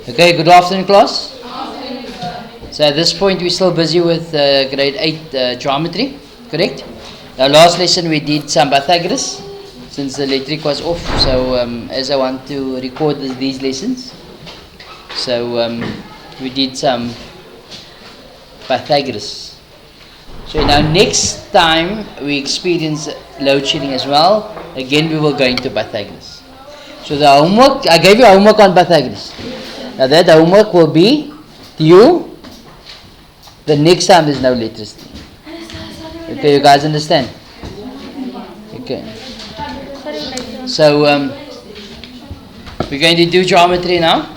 Okay, good afternoon, class. So at this point, we're still busy with grade 8 geometry, correct? Our last lesson we did some Pythagoras, since the electric was off. So as I want to record these lessons, so we did some Pythagoras. So now next time we experience load shedding as well, again we will go into Pythagoras. So the homework, I gave you homework on Pythagoras. Now that homework will be due the next time there's no electricity. Okay, you guys understand? Okay. So we're going to do geometry now.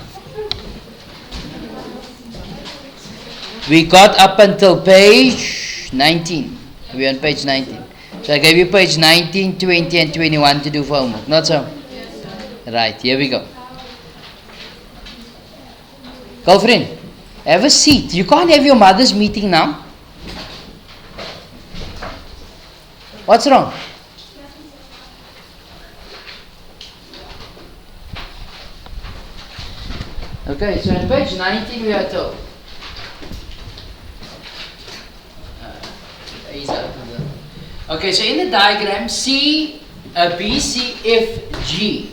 We got up until page 19. We're on page 19. So I gave you page 19, 20 and 21 to do for homework. Not so? Right, here we go. Girlfriend, have a seat. You can't have your mother's meeting now. What's wrong? Okay, so on page 19 we are told. Okay, so in the diagram, C, BCFG.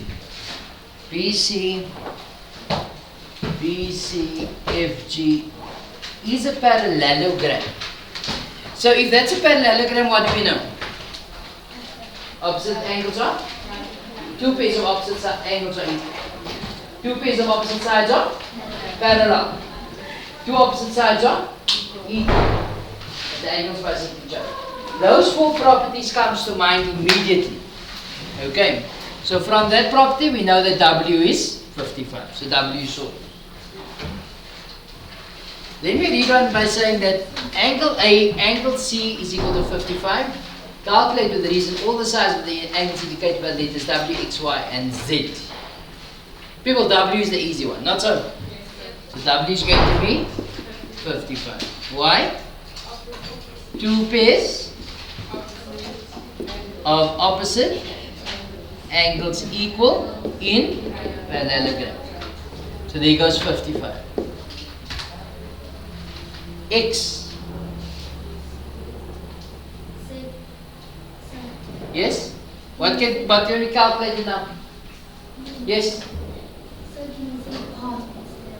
BCFG is a parallelogram. So if that's a parallelogram, what do we know? Opposite angles are? Two pairs of opposite angles are equal. Two pairs of opposite sides are parallel. Two opposite sides are equal. The angles opposite each other. Those four properties comes to mind immediately. Okay. So from that property we know that W is 55. So W is sorted. Then we read on by saying that angle A, angle C is equal to 55. Calculate with the reason all the sides of the angles indicated by the letters W, X, Y and Z. People, W is the easy one, not so. So W is going to be 55. Why? Two pairs of opposite angles equal in parallelogram. So there goes 55. X. Yes? What can we calculate it now? Yes?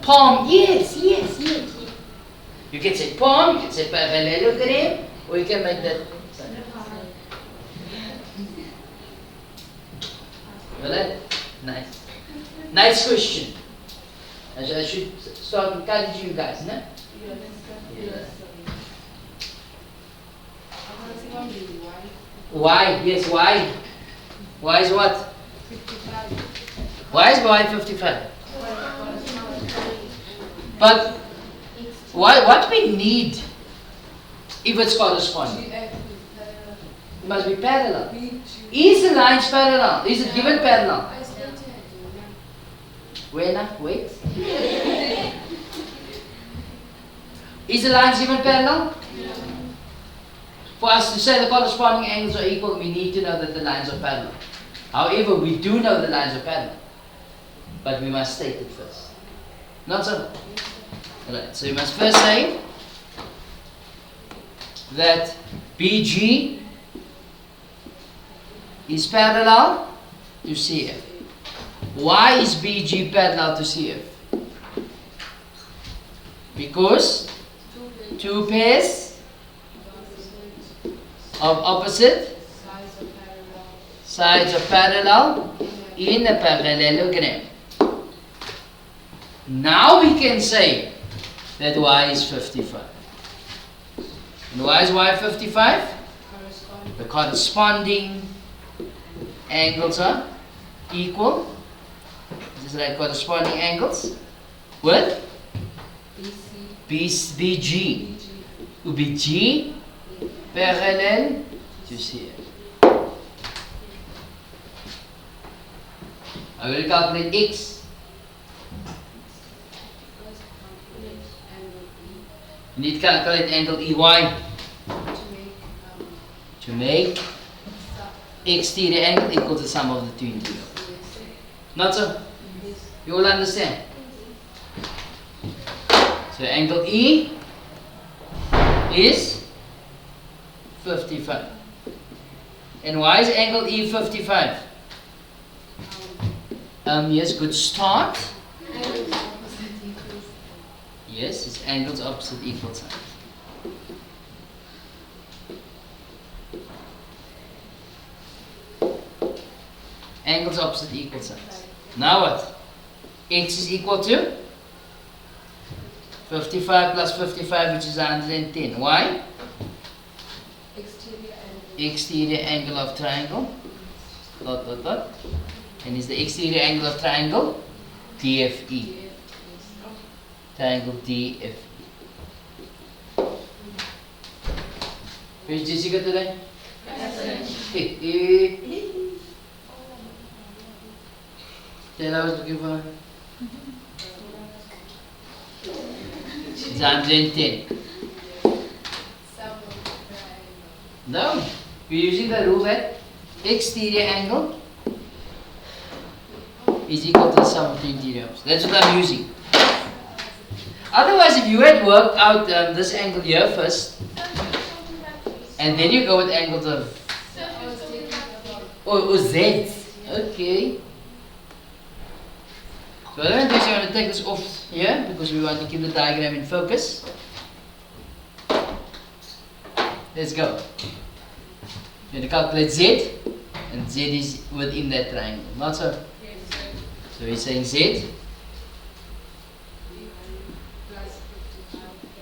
Palm. Yes. You can say palm, you can say parallelogram, or you can make that. Well, nice. Nice question. I should start encouraging you guys, no? Yeah. Why? Yes, why? Why is what? 55. Why is y 55? But why? What we need if it's corresponding? It must be parallel. Is the lines parallel? Is it given parallel? Wait. Is the lines given parallel? For us to say the corresponding angles are equal, we need to know that the lines are parallel. However, we do know the lines are parallel, but we must state it first. Not so? Right, so you must first say that BG is parallel to CF. Why is BG parallel to CF? Because two pairs of opposite sides are parallel in a parallelogram. Now we can say that y is 55. And why is y 55? The corresponding angles are equal. This is like corresponding angles with BG. BG parallel to CF. I will calculate X. You need to calculate angle EY to make exterior angle equal to the sum of the two interior. Not so? You all understand? So angle E is 55. And why is angle E 55? Yes, good start. Yes, it's angles opposite equal signs. Angles opposite equal signs. Now what? X is equal to 55 plus 55, which is 110. Why? Exterior angle of triangle. Dot, dot, dot. And is the exterior angle of triangle? DFE. Triangle DFE. Which Jessica today? Tell I was looking for. It's 110. No, we're using the rule that exterior angle is equal to the sum of the interior. That's what I'm using. Otherwise, if you had worked out this angle here first, and then you go with angles of Z. Okay. So I don't think I'm going to take this off here because we want to keep the diagram in focus. Let's go. You're going to calculate Z, and Z is within that triangle. Not so? So he's saying Z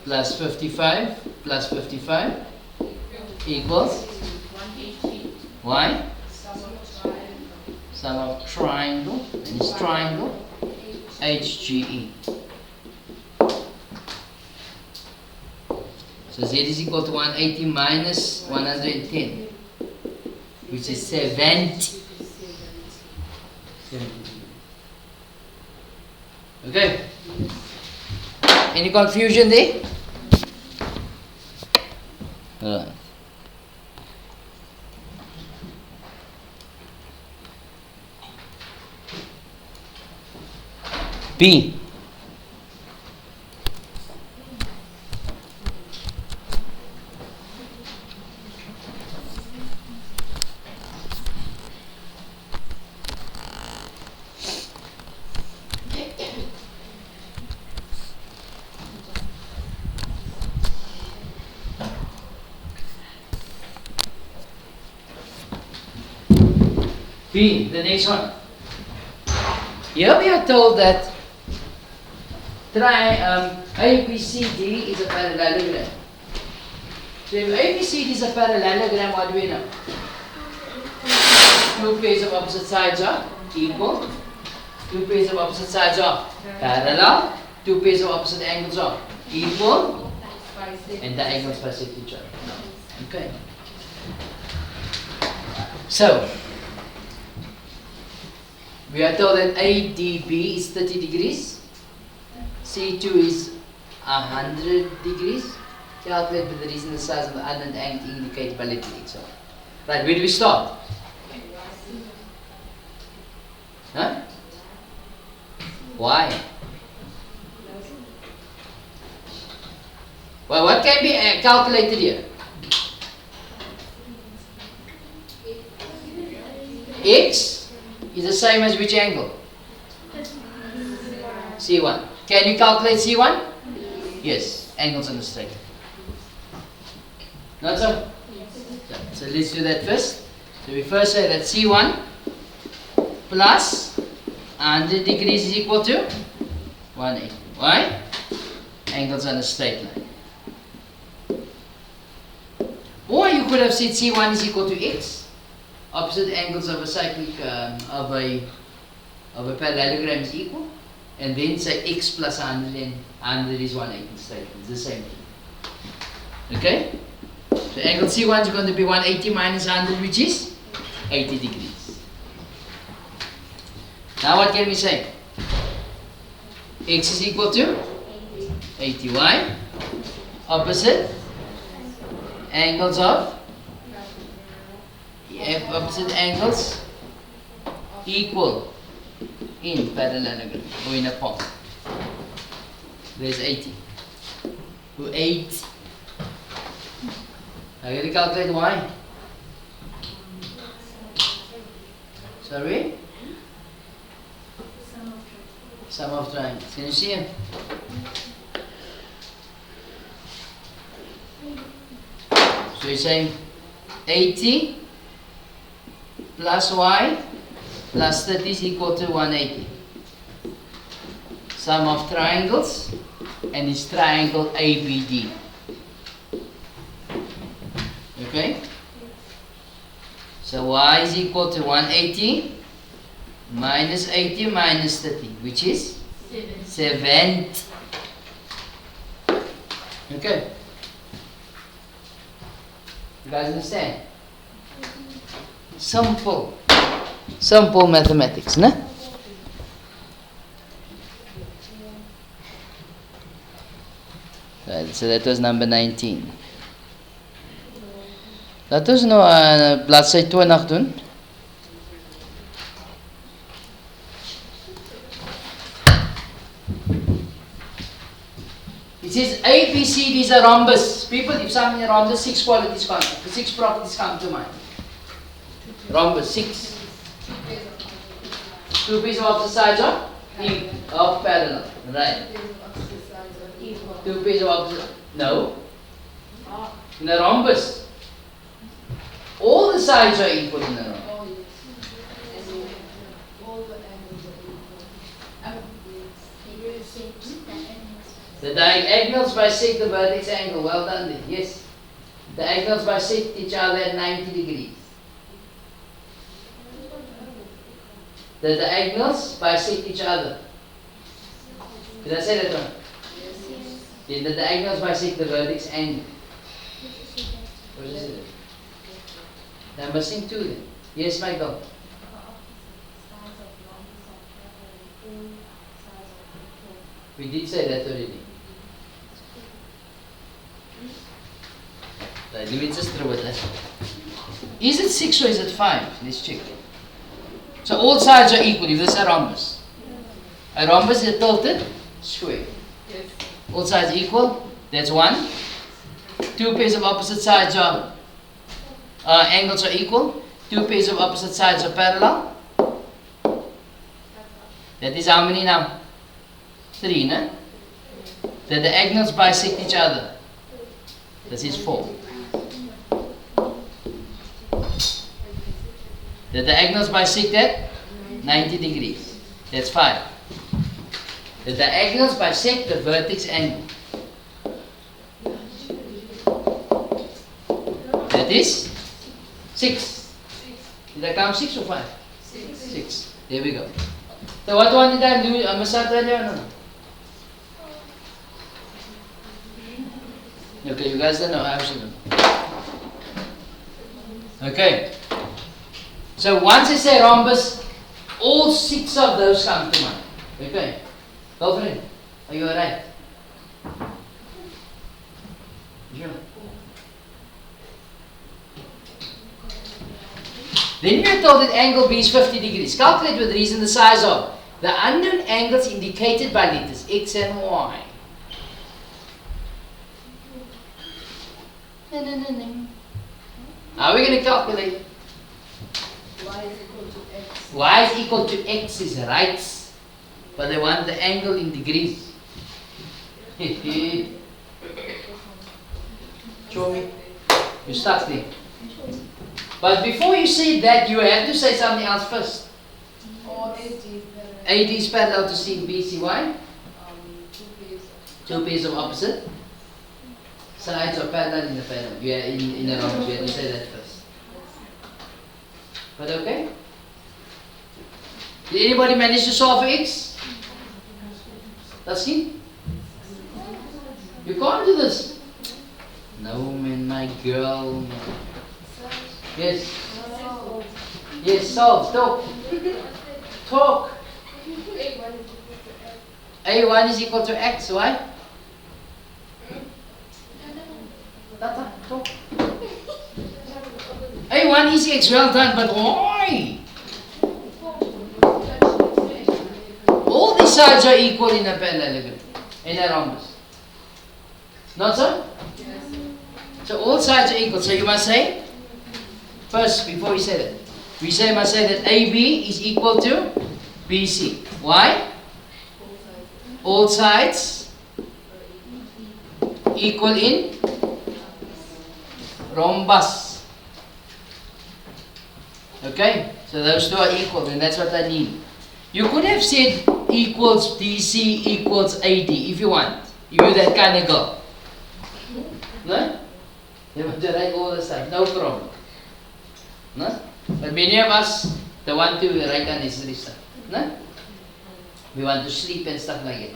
plus 55 plus 55 equals Y? Sum of triangle, and it's triangle HGE. So Z is equal to 180 minus 110, which is 70. Okay. Any confusion there? B. B, the next one. Here we are told that ABCD is a parallelogram. So if ABCD is a parallelogram, what do we know? Two pairs of opposite sides are equal. Two pairs of opposite sides are parallel. Two pairs of opposite angles are equal. And the angles bisect each other. Okay. So we are told that ADB is 30 degrees, C2 is 100 degrees. Calculate with the reason the size of the unknown angle indicated by letter X. Right, where do we start? Huh? Why? Well, what can be calculated here? X is the same as which angle? C1. Can you calculate C1? Yes, angles on the straight. Not so? So let's do that first. So we first say that C1 plus 100 degrees is equal to 180. Why? Angles on a straight line. Or you could have said C1 is equal to X. Opposite angles of a cyclic of a parallelogram is equal, and then say X plus 100 and 100 is 180 straight. It's the same thing. Okay? So angle C1 is going to be 180 minus 100, which is 80 degrees. Now what can we say? X is equal to 80. Why? Opposite angles of opposite angles equal. in parallelogram or in a palm. There's 80. To 8. Now you have to calculate y. Sorry? Sum of triangles. Can you see him? So you're saying 80 plus y plus 30 is equal to 180. Sum of triangles, and it's triangle ABD. Okay? So y is equal to 180 minus 80 minus 30, which is 70. Okay? You guys understand? Simple. Simple mathematics, no? Right, so that was number 19. Laat ons nou bladsy 20 doen. It says A, B, C, these are rhombus. People, if something is rhombus, 6 qualities come, 6 properties come to mind. Rhombus, 6. 2 pairs of opposite sides of parallel. Right. 2 pairs of opposite. No. In a rhombus, all the sides are equal in a rhombus. The diagonals bisect the vertex angle. Well done there. Yes. The diagonals bisect each other at 90 degrees. The diagonals bisect each other. Did I say that wrong? Yes. Then the diagonals bisect the vertex angle. What is it? I'm missing 2 then. Yes, Michael. We did say that already. Right, let me just throw it. Is it 6 or is it 5? Let's check. So all sides are equal if this is a rhombus. A rhombus is a tilted square. Yes. All sides equal. That's 1. 2 pairs of opposite sides are angles are equal. 2 pairs of opposite sides are parallel. That is how many now? 3, no? The diagonals bisect each other. This is 4. The diagonals bisect at 90 degrees. That's 5. The diagonals bisect the vertex angle. That is 6. Did I count 6 or 5? 6. There we go. So what one did I do? I must start earlier or no? Okay, you guys don't know. I also don't know. Okay. So once I say rhombus, all 6 of those come to mind. Okay. Girlfriend, are you alright? Sure. Then we are told that angle B is 50 degrees. Calculate with reason the size of the unknown angles indicated by letters X and Y. How are we going to calculate? Y is equal to X. Y is equal to X is right. But they want the angle in degrees. Show me. You start there. But before you say that, you have to say something else first. Or AD is parallel. AD is parallel to C, B, C, Y. 2 pairs of opposite sides are parallel in the parallel. You are in a rhombus. You have to say that first. But okay? Did anybody manage to solve for X? That's it? You can't do this. No, man, my girl. Yes. Yes, solve. Talk. Talk. A1 is equal to X. Why? Talk. A1 is X. Well done, but why? sides are equal in a parallelogram, in a rhombus. Not so? So all sides are equal. So you must say, first, before we say that, must say that AB is equal to BC. Why? All sides equal in rhombus. Okay? So those two are equal, and that's what I need. You could have said equals DC equals AD if you want. If you're that kind of girl. No? You want to write all the stuff, no problem. No? But many of us don't want to write unnecessary stuff. No? We want to sleep and stuff like that.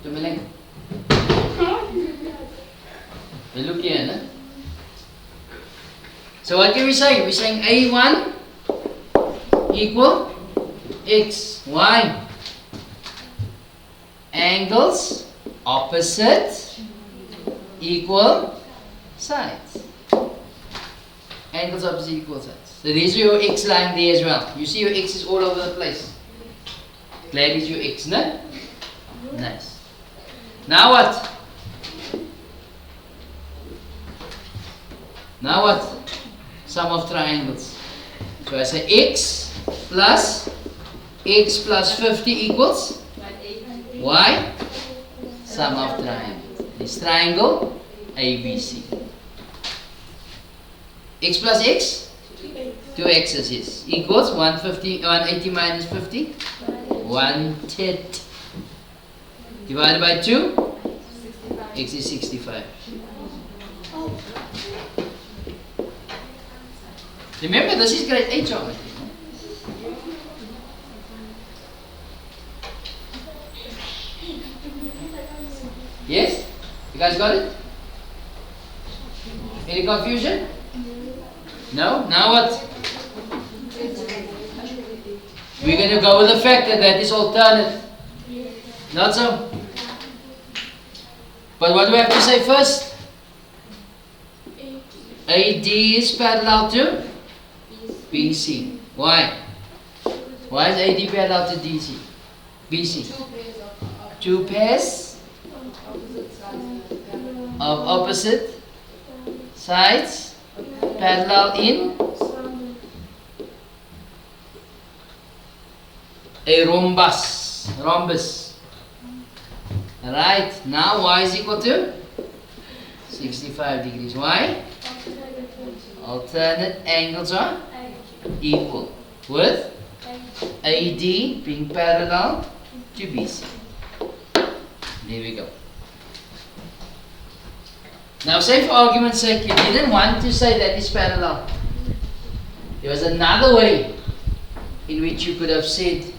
Tumiling. You look here, no? So what can we say? We're saying A1 equal X. Why? Angles opposite equal sides. Angles opposite equal sides. So there's your X line there as well. You see your X is all over the place. Glad it's your X, no? Nice. Now what? Now what? Sum of triangles. So I say X plus 50 equals Y. Sum of triangles. This triangle ABC. X plus X? 2 x's is equals 180 minus 50? 110. Divided by 2? X is 65. Remember, this is grade 8 geometry. Yes? You guys got it? Any confusion? No? Now what? We're going to go with the fact that that is alternate. Not so? But what do we have to say first? AD is parallel to BC. Why? Why is AD parallel to DC? BC? 2 pairs of opposite sides parallel in a rhombus. Right, now y is equal to 65 degrees. Why? Alternate angles are equal with AD being parallel to BC. There we go. Now say for argument's sake you didn't want to say that is parallel. There was another way in which you could have said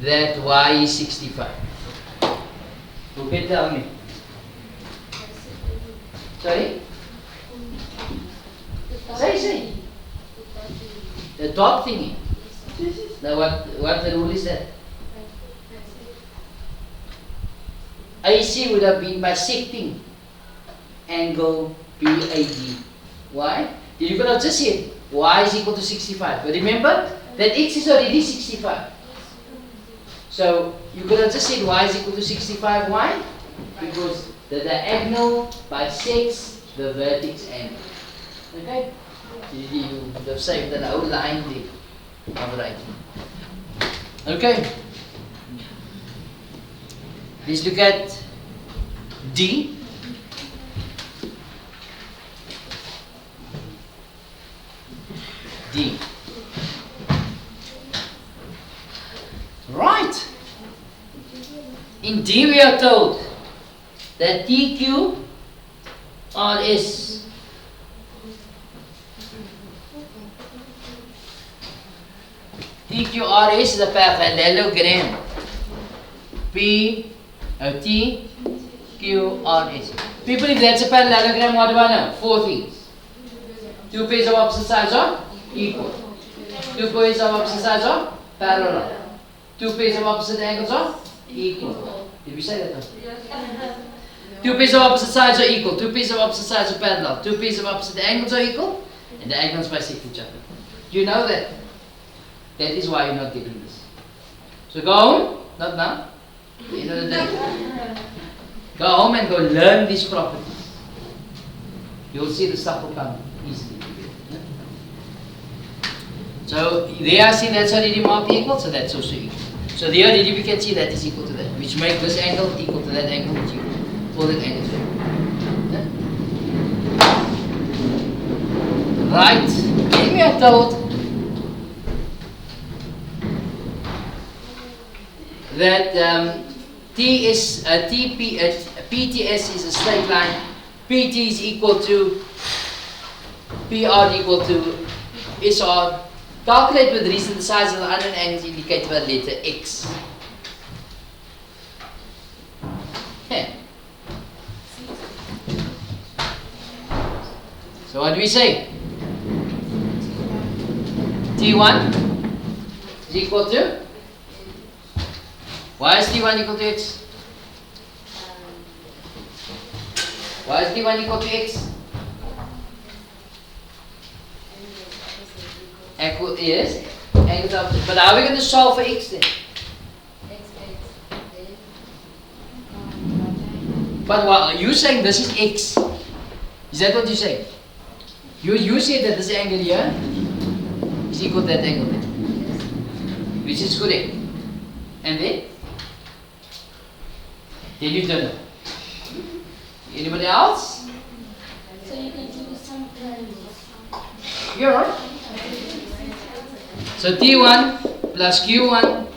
that y is 65. Who can tell me? Sorry? Say. The top thingy. Now what the rule is that? AC would have been bisecting angle BAD. Why? You could have just said y is equal to 65. But remember that x is already 65. So you could have just said y is equal to 65. Why? Because the diagonal bisects the vertex angle. Okay? You would have saved an whole line there of writing. Okay? Let's look at D. D. Right. In D we are told that TQ RS TQRS is a parallelogram. TQRS. People, if that's a parallelogram, what do I know? 4 things. 2 pairs of opposite sides are equal. 2 pairs of opposite sides are parallel. 2 pairs of opposite angles are equal. Did we say that? 2 pairs of opposite sides are equal. 2 pairs of opposite sides are parallel. 2 pairs of opposite angles are equal. And the angles bisect each other. You know that. That is why you're not getting this. So go home, not now, end of the day. Go home and go learn these properties. You'll see the stuff will come easily. So there I see that's already marked equal, so that's also equal. So there already we can see that is equal to that, which makes this angle equal to that angle, which equal. All that angles. Right. Give me a told that PTS is a straight line. PT is equal to PR equal to SR. Calculate with reason the size of the unknown angles indicated by the letter X. Okay. So what do we say? T1 is equal to? Why is T1 equal to X? Why is T1 equal to X? Equal, yes. Angles opposite. But how are we going to solve for X then? But what, you're saying this is X. Is that what you say? You say that this angle here is equal to that angle there. Which is correct. And then? Then you turn it. Anybody else? So you can do some You're right. So T1 plus Q1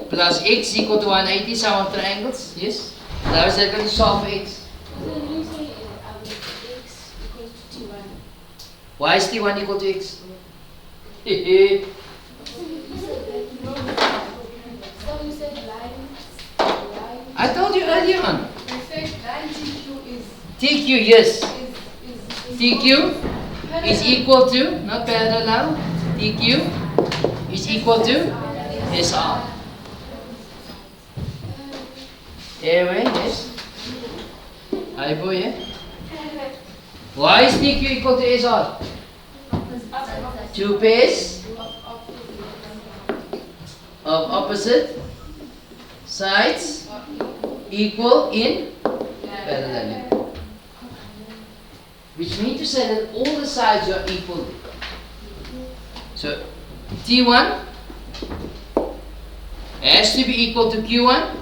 plus X equal to 180, sum of triangles. Yes? Now is that going to solve for X? So you say X equals to T1. Why is T1 equal to X? So you said line. I told you earlier on. In fact, line TQ is TQ, yes. TQ parallel. is equal to, not parallel, TQ is equal to SR. Anyway, yes. I boy, yeah. Why is TQ equal to SR? Two pairs of opposite sides equal in parallelogram. Which means to say that all the sides are equal. So T1 has to be equal to Q1,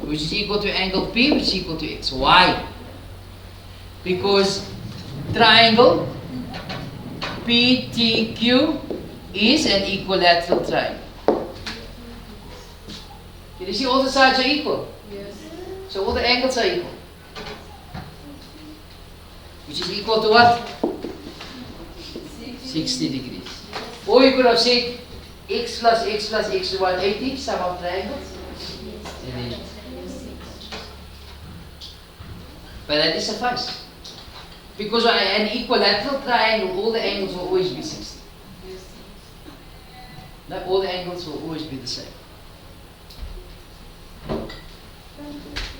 which is equal to angle P, which is equal to X. Why? Because triangle PTQ is an equilateral triangle. Can you see all the sides are equal? Yes. So all the angles are equal. Which is equal to what? 60 degrees. Or you could have said x plus x plus x is 180, sum of triangles. And then, but that is suffice. Because an equilateral triangle, all the angles will always be 60. Not all the angles will always be the same.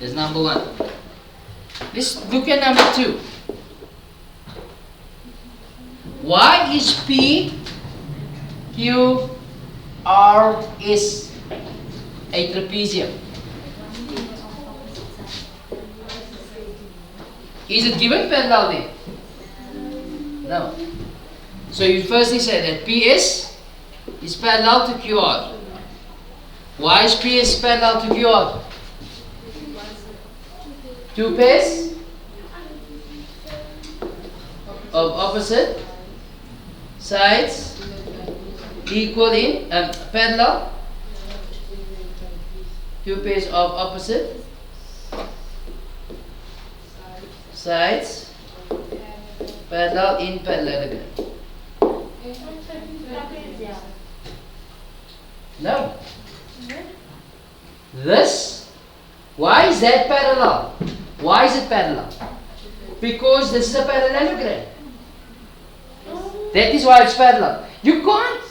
That's number one. Let's look at number two. Why is P, Q, R, S a trapezium? Is it given parallel there? No. So you firstly say that PS is parallel to QR. Why is PS parallel to QR? Two pairs of opposite sides equal in parallel. Two pairs of opposite sides parallel in parallelogram. No. This, why is that parallel? Why is it parallel? Because this is a parallelogram. That is why it's parallel. You can't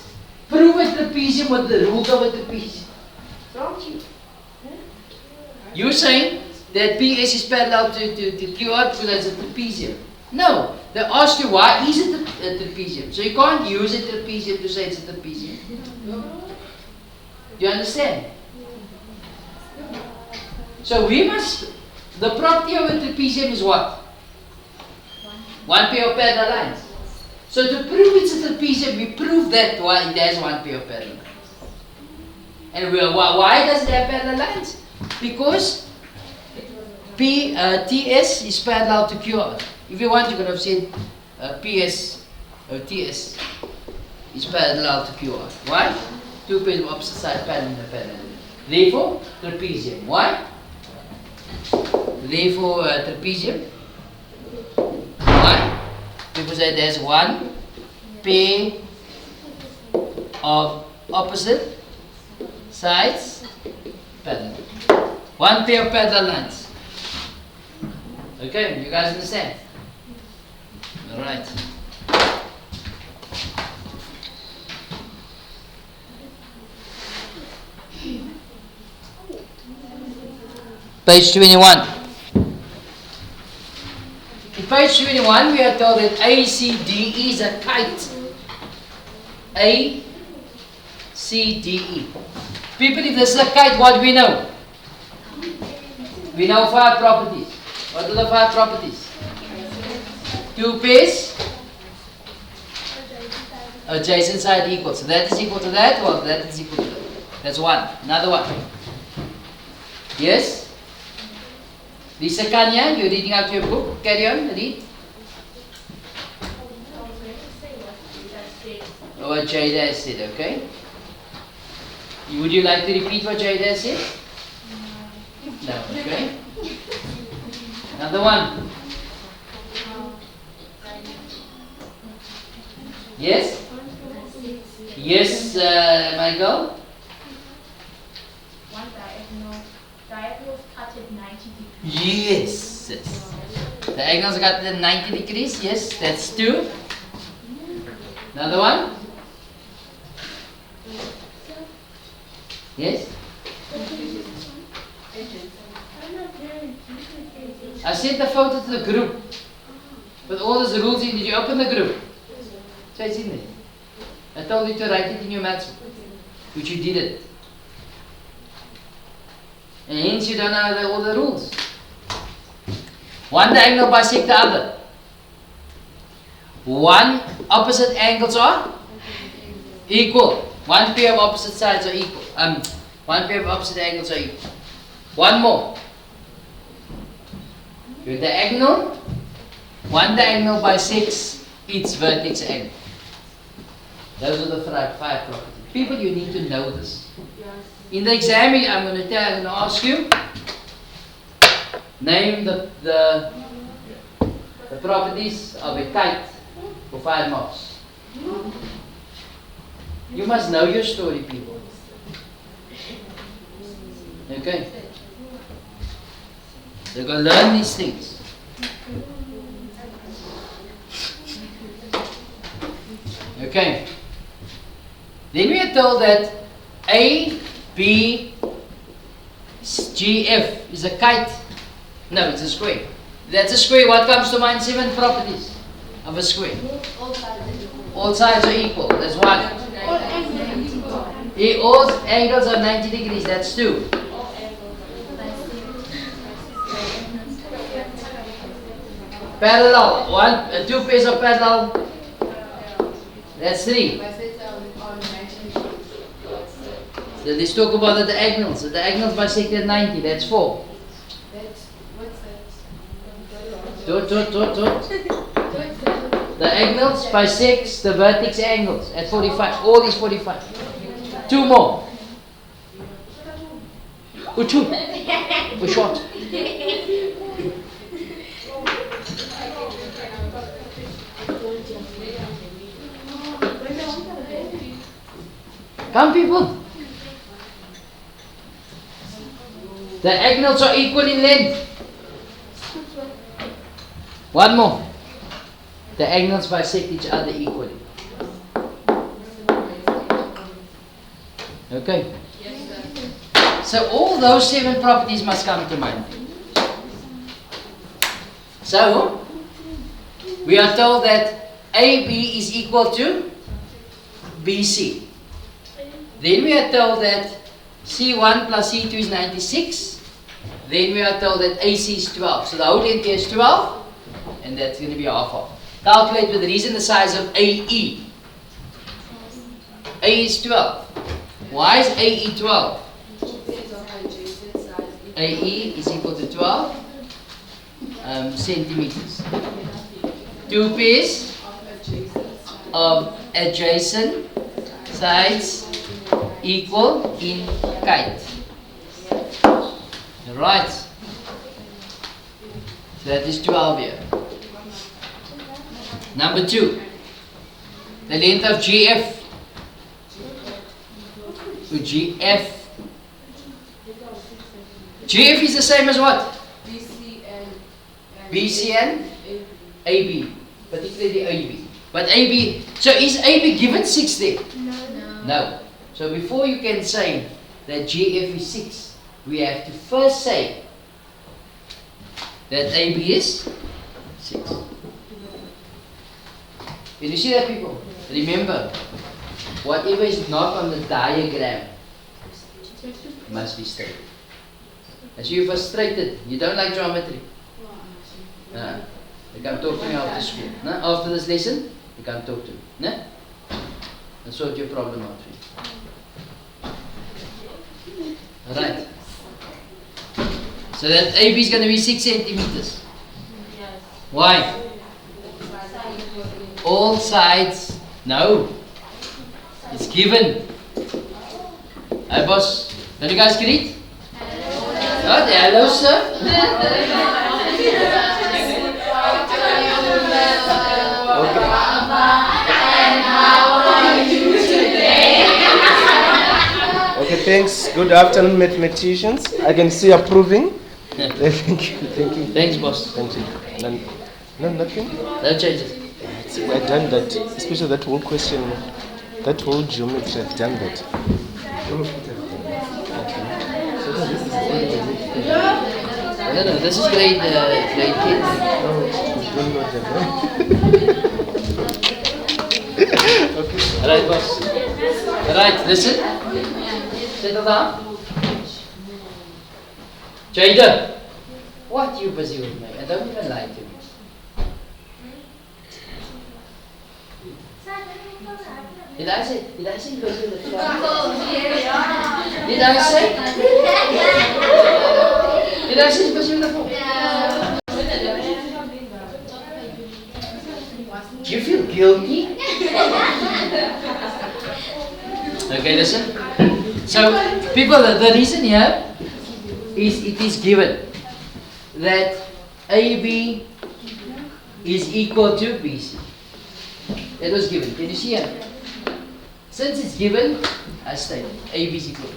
prove a trapezium with the rules of a trapezium. Don't you? You're saying that PS is parallel to QR because it's a trapezium. No. They ask you why is it a trapezium. So you can't use a trapezium to say it's a trapezium. Do you understand? So we must, the property of a trapezium is what? One pair of parallel lines. So to prove it's a trapezium, we prove that it has one pair of parallel lines. And why does it have parallel lines? Because TS is parallel to QR. If you want, you could have said PS or TS is parallel to QR. Why? Two pairs of opposite side parallel to parallel. Therefore, trapezium. Why? Therefore, trapezium. Why? Because it has one pair of opposite sides parallel. One pair of parallel lines. Okay, you guys understand? Alright. Page 21. In page 21, we are told that ACDE is a kite. ACDE. People, if this is a kite, what do we know? We know 5 properties. What are the 5 properties? 2 pairs. Adjacent side equal. So that is equal to that. Well, that is equal to that. That's one. Another one. Yes? Lisa Kanya, you're reading out your book. Carry on, read. Oh, what Jada said, okay? Would you like to repeat what Jada said? No, okay. Another one. Yes? Yes, Michael? One diagonals cut at 90 degrees. Yes. Diagonals cut at 90 degrees. Yes, that's 2. Another one? Yes? I sent the photo to the group with all those rules in. Did you open the group? So it's in there. I told you to write it in your maths book, which you didn't. And hence you don't know all the rules. One diagonal bisect the other. One opposite angles are equal. One pair of opposite sides are equal. One pair of opposite angles are equal. One more. Your diagonal. One diagonal bisects its vertex angle. Those are the 5 properties. People, you need to know this. In the exam, I'm going to ask you, name the properties of a kite for 5 marks. You must know your story, people. Okay? You're going to learn these things. Okay. Then we are told that A, B, G, F is a kite. No, it's a square. That's a square. What comes to mind? 7 properties of a square. All sides are equal. That's 1. All angles are 90 degrees. That's 2. Parallel. 2 pairs of parallel. That's 3. Then let's talk about the diagonals. The diagonals bisect at 90. That's 4. Tot. Diagonals bisects the vertex angles at 45. All is 45. 2 more. Oh, 2. Oh, short. Come, people. The diagonals are equal in length. 1 more. The diagonals bisect each other equally. Okay. So all those 7 properties must come to mind. So we are told that AB is equal to BC. Then we are told that C1 plus C2 is 96. Then we are told that AC is 12. So the whole length here is 12. And that's going to be half. Calculate with the reason the size of AE. A is 12. Why is AE 12? AE is equal to 12 centimeters. 2 pairs of adjacent sides equal in kite. Right. So that is 12 here. Number 2. The length of GF. So GF. GF is the same as what? BC and AB. Particularly AB. But AB, so is AB given 6 there? No. So before you can say that GF is 6, we have to first say that AB is 6. Can you see that, people? Remember, whatever is not on the diagram must be straight. As you're frustrated, you don't like geometry. You come talk to me after school. No? After this lesson, you come talk to me. No? I'll sort your problem out for you. Alright. So that AB is going to be 6 centimeters. Why? All sides. No. It's given. Hi boss. Don't you guys get it? Oh, hello sir. Okay, thanks. Good afternoon, mathematicians. I can see approving. Thank you. Thanks, boss. Thank you. Nothing? No changes. I've done that, especially that whole question, that whole geometry, I've done that. No, this is grade 10. Alright, boss. Alright, listen. Settle down. Jaden, what you busy with me? I don't even like you. Did I say busy with the Did I say busy with the phone? Do you feel guilty? Okay, listen. So, people, the reason here is it is given that AB is equal to BC. That was given. Can you see here? Since it's given, I state AB is equal.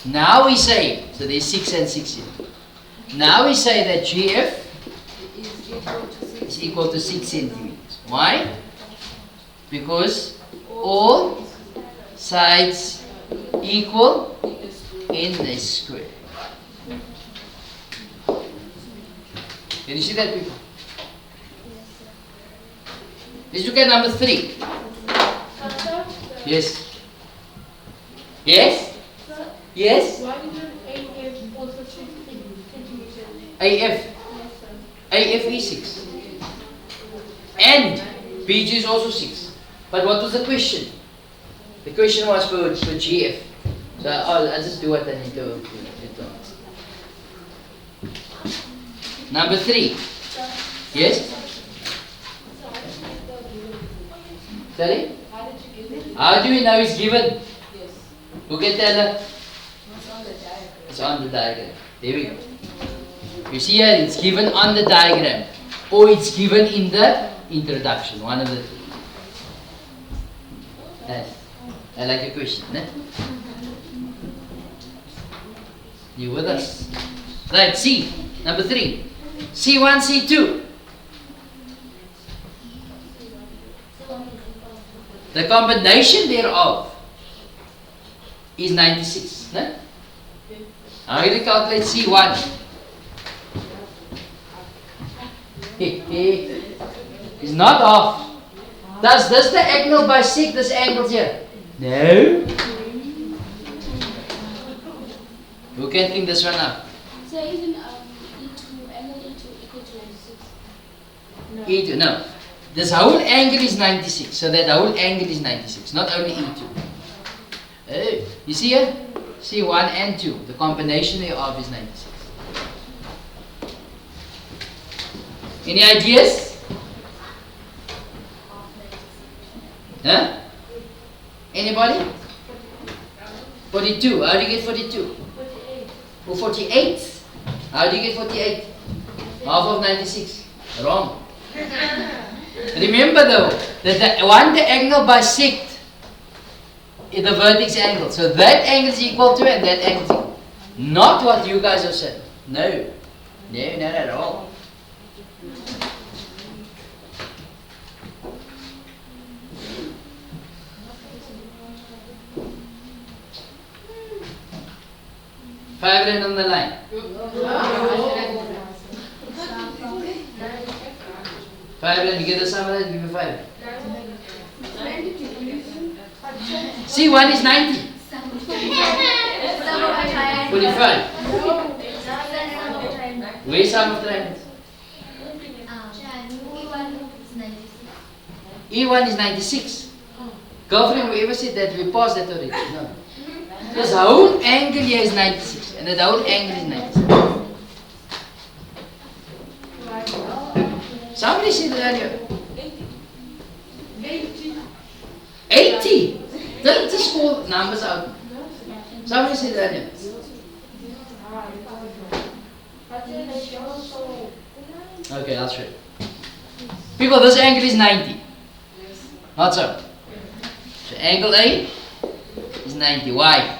Now we say, so there's 6 and 6 here. Now we say that GF is equal to 6 centimeters. Why? Because all sides equal in the square. Can you see that, people? Let's look at number 3. Yes. Yes? Yes? Why did AF also 6 centimeters? AF. AF is 6. And BG is also 6. But what was the question? The question was for GF. So I'll just do what I need to do. Number 3. Yes? Sorry? How do we know it's given? Who can tell her? It's on the diagram. There we go. You see here, it's given on the diagram. Or it's given in the introduction. One of the two. Nice. I like your question. Eh? You with us? Right, C. Number 3. C1, C2. The combination thereof is 96. No? I'm going to calculate C1. It's not off. Does this diagonal bisect this angle here? No. Who can think this one up? So even E2, angle E2 equal to 96. E2, no. This whole angle is 96. So that whole angle is 96, not only E2. You see here? See 1 and 2. The combination thereof is 96. Any ideas? Huh? Anybody? 42. How do you get 42? 48. Or 48? How do you get 48? Half of 96. Wrong. Remember though, that the one diagonal bisect is the vertex angle. So that angle is equal to and that angle is equal. Not what you guys have said. No. No, not at all. Five rand on the line. Five rand, you get the sum of that, give me 5. C1 is 90. 45. Where's sum of triangles? E1 is 96. Girlfriend, we ever said that? We paused that already. No. This whole angle here is 96. And that whole angle is 96. Somebody said it earlier. 80. Don't just call numbers out. Somebody said it earlier. Okay, I'll show you. People, this angle is 90. Not so. So angle A is 90. Why?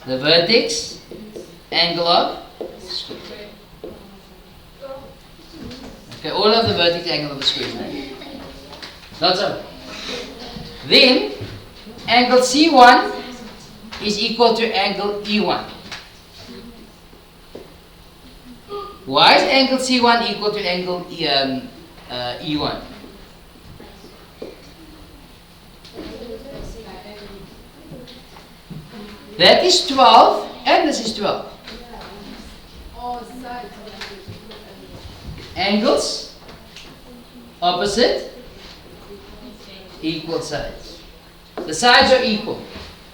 The vertex angle of square. Okay, all of the vertex angle of the square is 90. Not so. Then angle C1 is equal to angle E1. Why is angle C1 equal to angle E1? That is 12 and this is 12. Angles opposite equal sides. The sides are equal.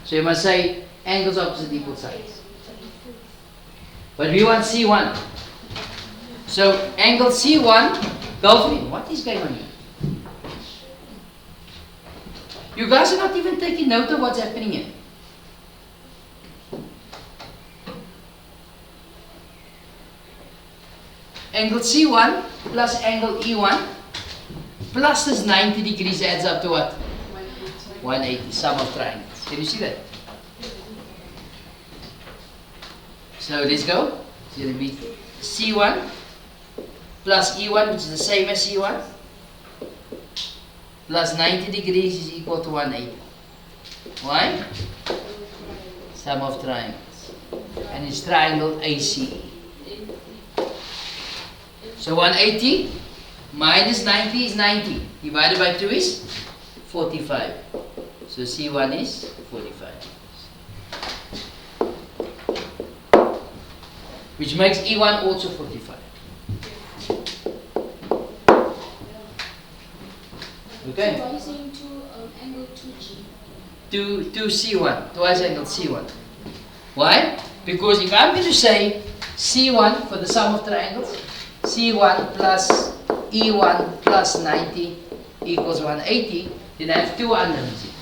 So you must say angles opposite equal sides. But we want C1. So angle C1, Dolphin, what is going on here? You guys are not even taking note of what's happening here. Angle C1 plus angle E1 plus this 90 degrees adds up to what? 180, sum of triangles. Can you see that? So let's go. So it'll be C1 plus E1, which is the same as C1, plus 90 degrees is equal to 180. Why? Sum of triangles. And it's triangle ACE. So 180 minus 90 is 90. Divided by 2 is 45. So C1 is 45. Which makes E1 also 45. Okay? So are you saying angle 2G? 2C1, twice angle C1. Why? Because if I'm going to say C1 for the sum of triangles, C1 plus E1 plus 90 equals 180, then I have two unknowns here.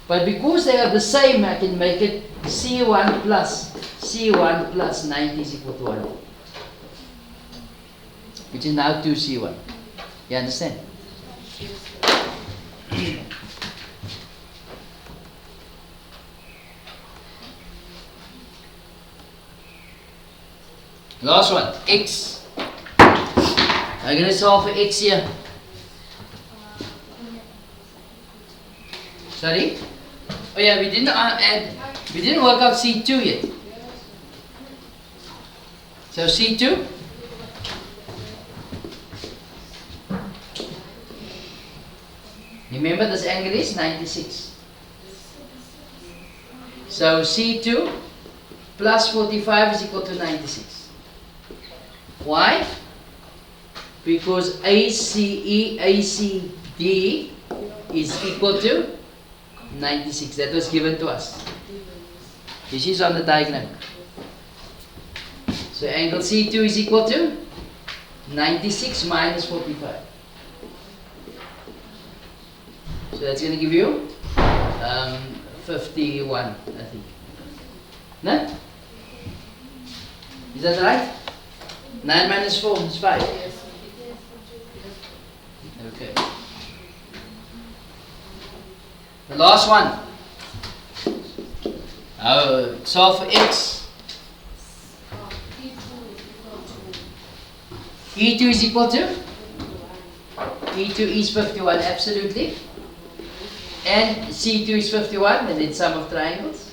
But because they are the same, I can make it C1 plus 90 is equal to 1, which is now 2C1. You understand? Last one, x. I'm going to solve for x here. Sorry? Oh yeah, we didn't work out C2 yet. So C2. Remember this angle is 96. So C2 plus 45 is equal to 96. Why? Because ACE, ACD is equal to 96. That was given to us. This is on the diagram. So angle C2 is equal to 96 minus 45. So that's going to give you 51, I think. No? Is that right? 9 minus 4 is 5. Okay. The last one. Solve for x. E2 is equal to? E2 is 51, absolutely. And C2 is 51, and then sum of triangles.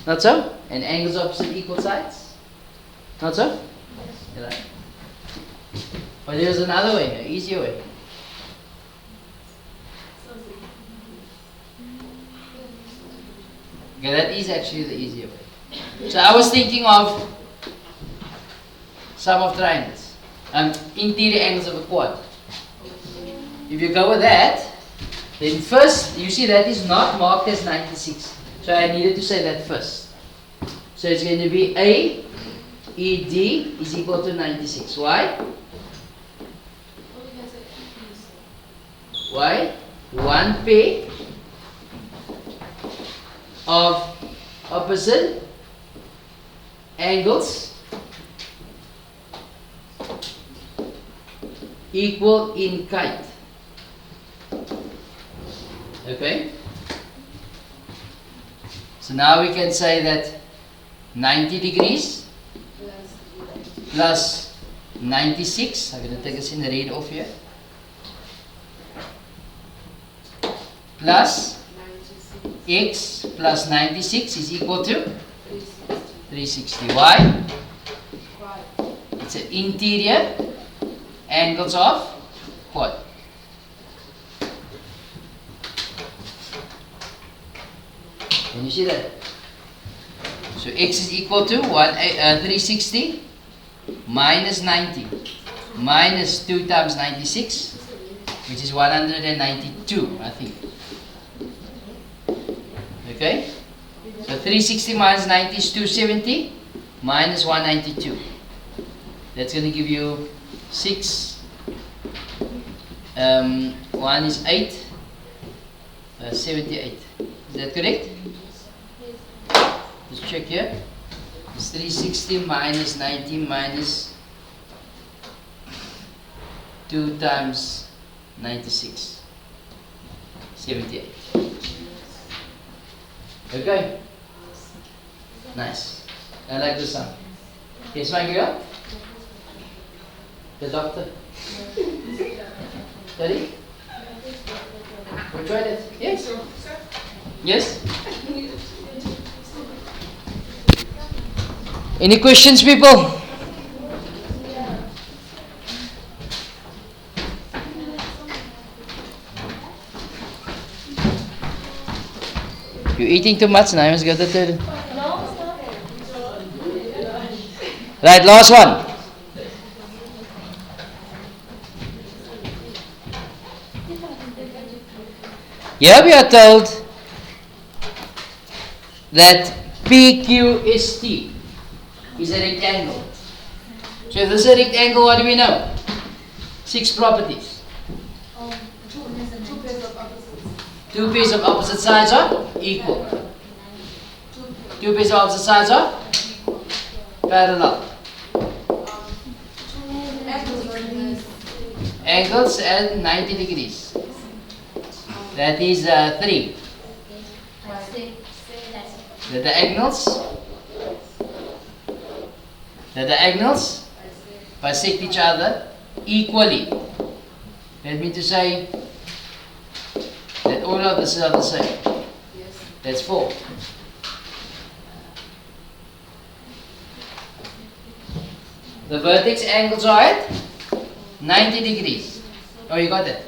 Not so? And angles opposite equal sides. Not so? Yes. Right. But there's another way, an easier way. Okay, that is actually the easier way. So I was thinking of sum of triangles, interior angles of a quad. If you go with that, then first, you see that is not marked as 96. So I needed to say that first. So it's going to be AED is equal to 96. Why? Why? One pair of opposite angles equal in kite. Okay? So now we can say that 90 degrees plus 96, I'm going to take a red off here, plus x plus 96 is equal to 360. Why? It's an interior angles of quad. Can you see that? So x is equal to 360 minus 90 minus 2 times 96, which is 192, I think. Okay? So 360 minus 90 is 270 minus 192. That's going to give you 6. 1 is 8. 78. Is that correct? Let's check here. It's 360 minus 90 minus 2 times 96. 78. Okay? Nice. I like the sound. Yes, my girl? The doctor? Ready? We tried it. Yes? Yes? Any questions, people? You're eating too much now, I must go to the toilet. Right, last one. Here we are told that PQST is a rectangle. So if this is a rectangle, what do we know? 6 properties. Two pairs of opposite sides are equal. Two pairs of opposite sides are parallel. Angles at 90 degrees. That is 3. The diagonals bisect each other equally. That means to say that all of this are the same. That's 4. The vertex angles are at 90 degrees. Oh, you got that?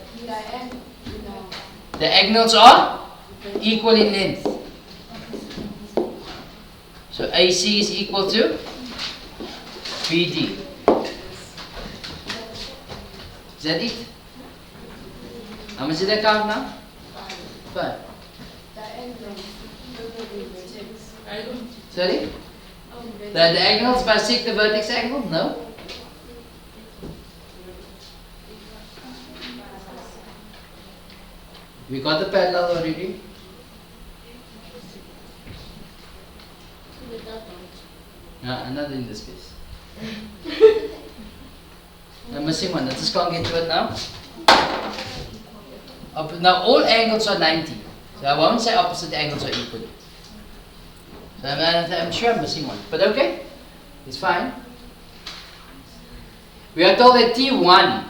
The angles are equal in length. So AC is equal to BD. Is that it? How much did I count now? 5. Sorry? The diagonals bisect the vertex angle? No. We got the parallel already. Yeah, another in this case. I'm missing one. I just can't get to it now. Now all angles are 90. So I won't say opposite angles are equal. So I'm sure I'm missing one. But okay, it's fine. We are told that T1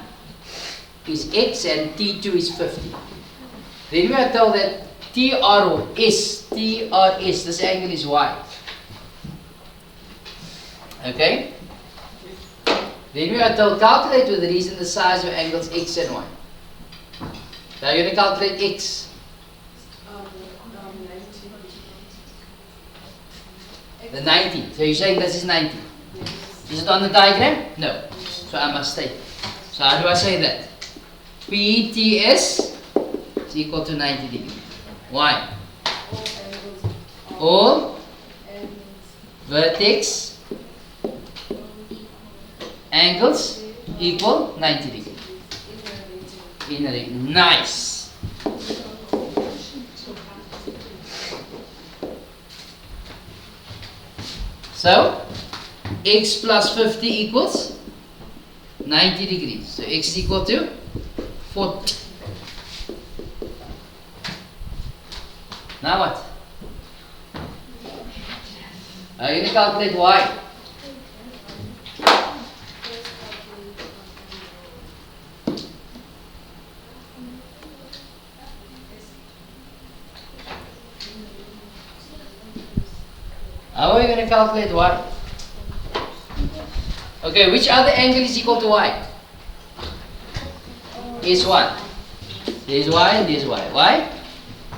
is X and T2 is 50. Then we are told that TRS, this angle is Y. Okay? Then we are told calculate with reason the size of angles X and Y. Now you're going to calculate X. The 90. So you're saying this is 90. Is it on the diagram? No. So I must state. So how do I say that? PTS is equal to 90 degrees. Why? All vertex angles equal 90 degrees. Inner ring. Nice. So X plus 50 equals 90 degrees. So X is equal to 40. Now what? Are you going to calculate Y? How are we going to calculate Y? Okay, which other angle is equal to Y? Is 1. There is Y and there is Y. Why?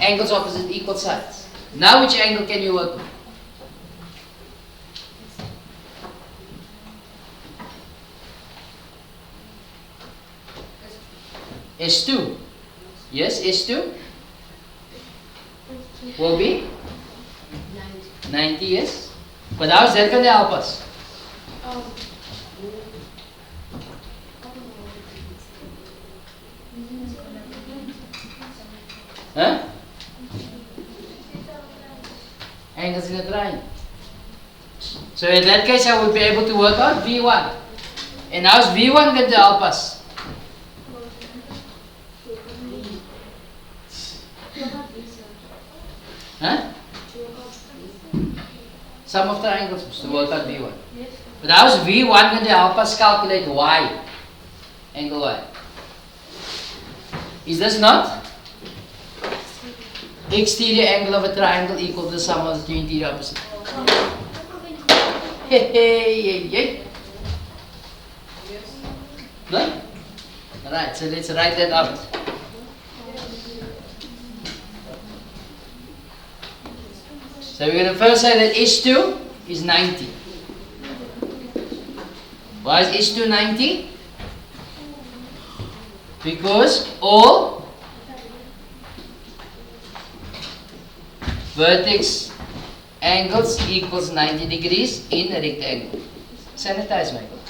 Angles opposite equal sides. Now which angle can you work with? S2. Yes, S2 will be 90, yes. But how is that going to help us? Huh? Angles in a triangle. So in that case I would be able to work out V1. And how is V1 going to help us? Huh? Sum of triangles to work out V1. But how is V1 going to help us calculate Y? Angle Y. Is this not exterior angle of a triangle equal to the sum of the two interior opposites? Hey. No? Alright, so let's write that out. So we're going to first say that S2 is 90. Why is S2 90? Because all vertex angles equals 90 degrees in a rectangle. Sanitize, Michael.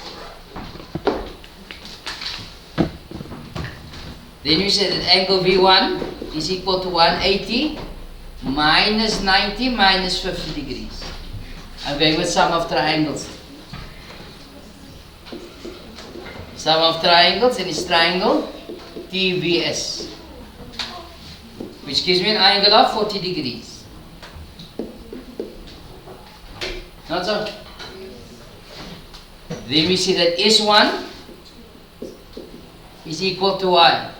Then we say that angle V1 is equal to 180 minus 90 minus 50 degrees. I'm going with sum of triangles. Sum of triangles in this triangle TVS, which gives me an angle of 40 degrees. Not so? Then we see that S1 is equal to Y.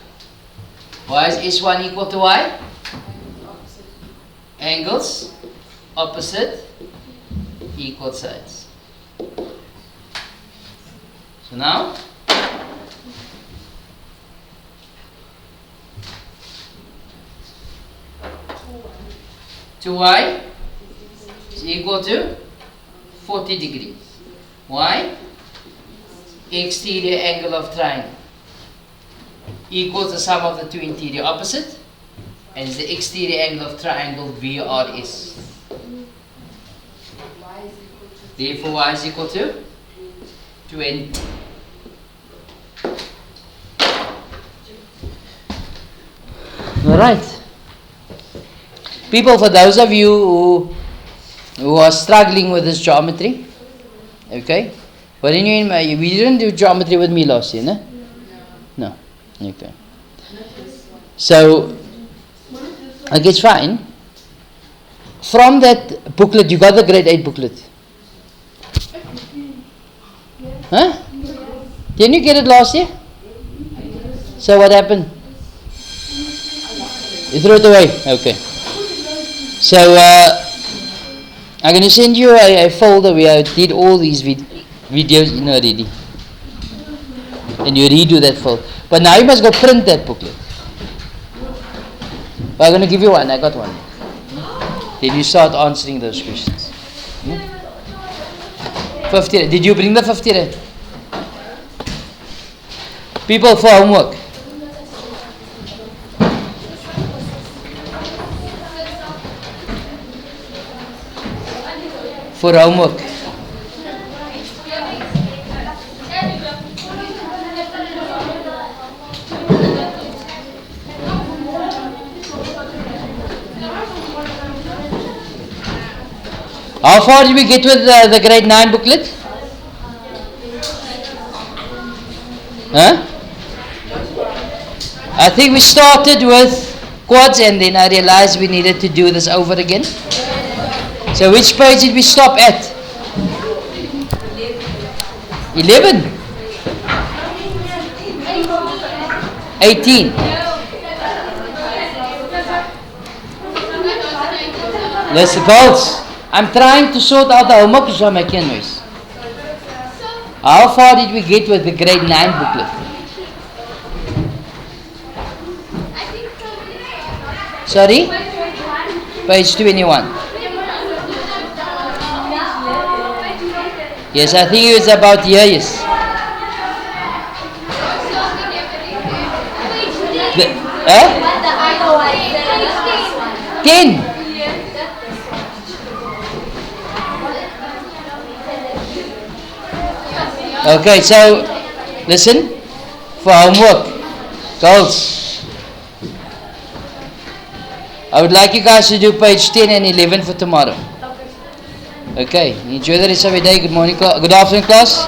Why is S1 equal to Y? Angles opposite equal sides. So now to Y is equal to 40 degrees. Why? Exterior angle of triangle equals the sum of the two interior opposite, and is the exterior angle of triangle VRS. Therefore, y is equal to 20. Alright. People, for those of you who are struggling with this geometry, okay? But anyway, we didn't do geometry with me last year, no? No. Okay. So, okay, it's fine. From that booklet, you got the grade 8 booklet. Huh? Didn't you get it last year? So what happened? You threw it away? Okay. So, I'm going to send you a folder where I did all these videos in already. And you redo that folder. But now you must go print that booklet. But I'm going to give you one. I got one. Then you start answering those questions. 50. Did you bring the 50 rand? People, for homework. For homework. How far did we get with the grade 9 booklet? Huh? I think we started with quads and then I realized we needed to do this over again. So which page did we stop at? 11? 18? Listen, girls, I'm trying to sort out the homework so I'm making a noise. How far did we get with the grade 9 booklet? Sorry? Page 21. Yes, I think it's about here, yes. 10. Okay, so listen, for homework, girls, I would like you guys to do page 10 and 11 for tomorrow. Okay, enjoy the rest of your day. Good morning, good afternoon, class.